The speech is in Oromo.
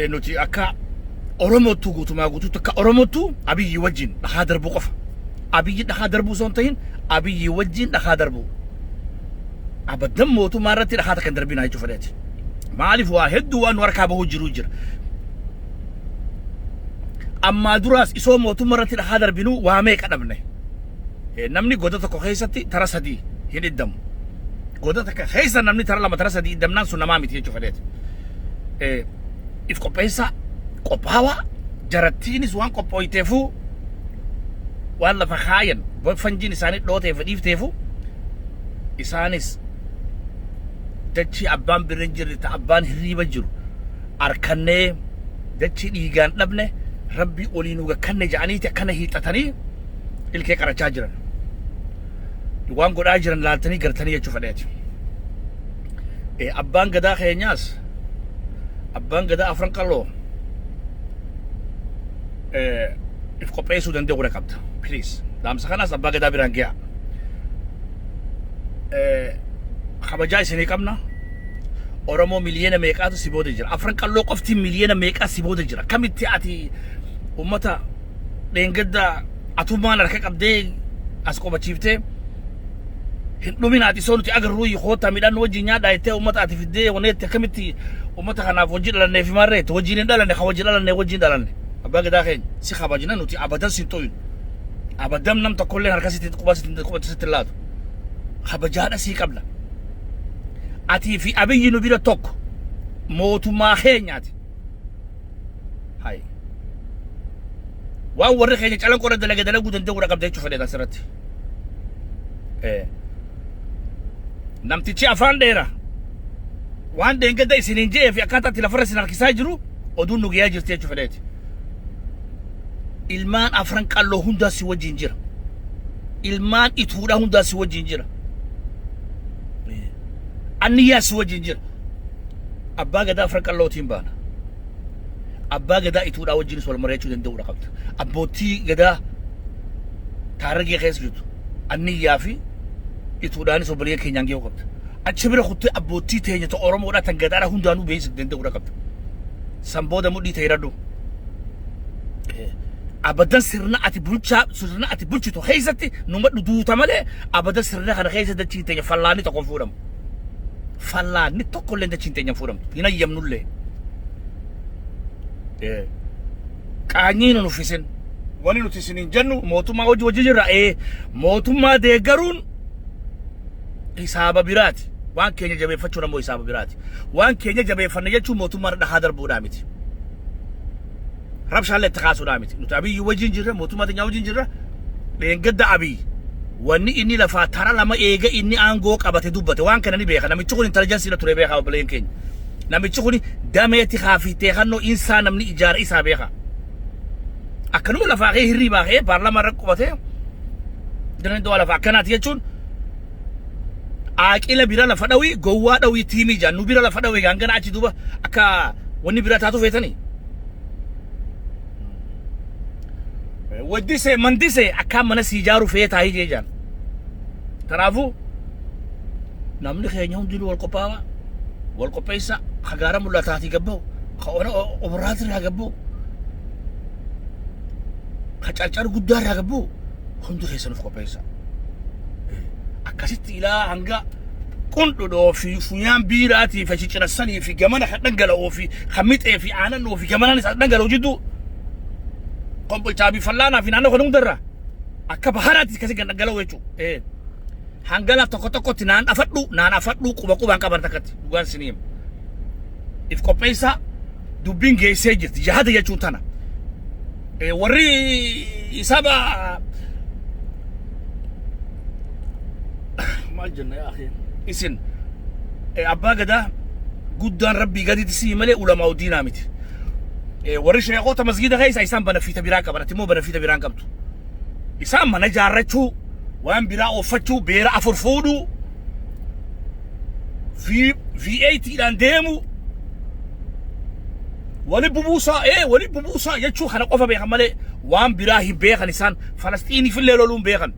nuti akka Oromootu guutumaa guutuutti akka Oromootu Abiyyi wajjin dhahaa darbuu qofa. Abiyyi dhahaa darbuu osoo hin ta'in Abiyyi wajjin dhahaa darbuu. Abaddan mootummaa irratti dhahaa takka hin darbinaa jechuu fedheeti. Maaliif waa hedduu waan harkaa bahuu jiru jira. Amma duraas isoo mootummaa irratti dhahaa darbinuu waa meeqa dhabne. Namni goda tokko keessatti tara sadii hin iddamu. Goda takka keessa namni tara lama tara sadii iddamnaan sun namaa miti jechuu fedheeti. If qopheessa qophaawaa jarattiinis waan qophooyteefuu waan lafa kaayan fanjiin isaanii dhooteef dhiifteefu isaanis dachii abbaan birrin jirri ta abbaan hirriiba jiru arkannee dachii dhiigaan dhabne rabbii olii nu gakkanne jedhaniiti akkana hiixatanii ilkee qarachaa jiran waan godhaa jiran laaltanii gartanii jechuu fedheeti. Abbaan gadaa keenyaas abbaan gadaa afran qalloo if qopheessuu danda'u godha qabda. Please. Daamsa kanaas abbaa gadaa biraan ga'a. Kabajaa isinii qabna. Oromoo miliyoona meeqaatu si booda jira. Afran qalloo qofti miliyoona meeqaa si booda jira. Kamitti ati ummata dheengadda atummaan harka qabdee as qobachiiftee hin dhuminaati soo nuti agarruu hoota midhaan wajjin nyaadhaa jettee ummata ati fiddee waneetti akkamitti ummata kanaaf wajjin dhalanneef himarreetti wajjin hin dhalanne ka wajjin dhalanne wajjin dhalanne. Abbaa gadaa keenya si kabajna nuti abadan sin to'in. Abadan nam tokkollee harka sitti qubasitti laatu. Kabajaadha sii qabna. Atii fi Abiyyi nu bira tokko mootummaa keenyaati. Hai. Waan warri keenya calanqoo irra dalaguu danda'uudha qabda jechuu fedheeta asirratti. Namtichi afaan dheeraa waan dheengadda isiniin je'ee fi akkaataa itti lafarra isin harkisaa jiru oduun nu guyyaa jirti jechuu fedheeti. Ilmaan afran qalloo hundaa si wajjin jira. Ilmaan ituudha hundaa si wajjin jira. Anniyyaa si wajjin jira. Abbaa gadaa afran qallootiin baana. Abbaa gadaa ituudha wajjinis wal mari'achuu danda'uudha qabda. Abbootii gadaa taarigee keessa jirtu. Anniyyaa fi ituudhaanis obboleeyyan keenyaan gahuu qabda. Achi bira kuttee abbootii teenya ta Oromoodhaa tan gadaadhaa hundaanuu beeksisuu danda'uudha qabda. San booda mudhii ta'e raddu. Abadan sirna ati bulchitu keessatti numa duuta malee abadan sirna kana keessa dachiin teenya fallaanni tokko fuudhamu. Fallaanni tokko illee dachiin teenya fuudhamtu. Hin ayyamnullee. Qaanyiin nu fisin. Wani nuti isiniin jennu mootummaa hojii jirra. Mootummaa deeggaruun hisaaba biraati. Waan keenya jabeeffachuun ammoo hisaaba biraati. Waan keenya jabeeffanne jechuun mootummaa dhahaa darbuudhaa miti. Rabshaan leetta kaasuudhaa miti. Nuti Abiyyi wajjin jirra mootummaa teenyaa wajjin jirra. Dheengadda Abiyyi wanni inni lafaa tara lama eega inni aangoo qabate dubbate waan kana ni beeka. Namichi kun intelligensiidha ture beekaa obboleeyyan keenya. Namichi kun dameetti haafitee kannoo insaa namni ijaara isaa beeka. Akkanuma lafaa kee hirriibaa kee paarlamaa irra qubatee danda'u lafaa akkanaati jechuun aaqila bira lafa dhawii gowwaa dhawii tiimii jaan nu bira lafa dhawii gangana achi duuba akka wanni bira taatu feetanii. Waddisee mandisee akka mana si ijaaru feetaa hijee jaan. Kanaafuu namni keenya hundinuu wal qopheessa hagaara mul'ataatii gabba'u obirraati irraa gabba'u kacarcar guddaa irraa gabba'u hundi keessanuuf qopheessa. Akkasitti ilaa hanga qundhudhoo fi funyaan biiraatii fi cicirassanii fi gamana kan dhangala'oo fi kan mixee fi aanannoo fi gamanaan isaa dhangala'u jidduu kombolchaa fi fallaanaa fi naannoo kan hundarraa akka baharaatti kasi kan dhangala'u jechuudha. Hangalaaf tokkotti naan afadhu quba qaban takkatti dhugaan siniim. If qopheessa dubbiin geessee jirti jahada jechuun tana. Warri isaba maal jenna yaa akhi isin abbaa gadaa guddaan rabbii gaditti sii malee ulamaa diinaa miti. Warri sheekota masgida keessa isaan banafiita biraa qaban ati immoo banafiita biraan qabdu. Isaan mana jaarrachuu waan biraa oofachuu beera afur fuudhuu V8dhaan deemu wali bubuusaa jechuu kana qofa beekan malee waan biraa hin beekan isaan Falastiinii fillee loluun beekan.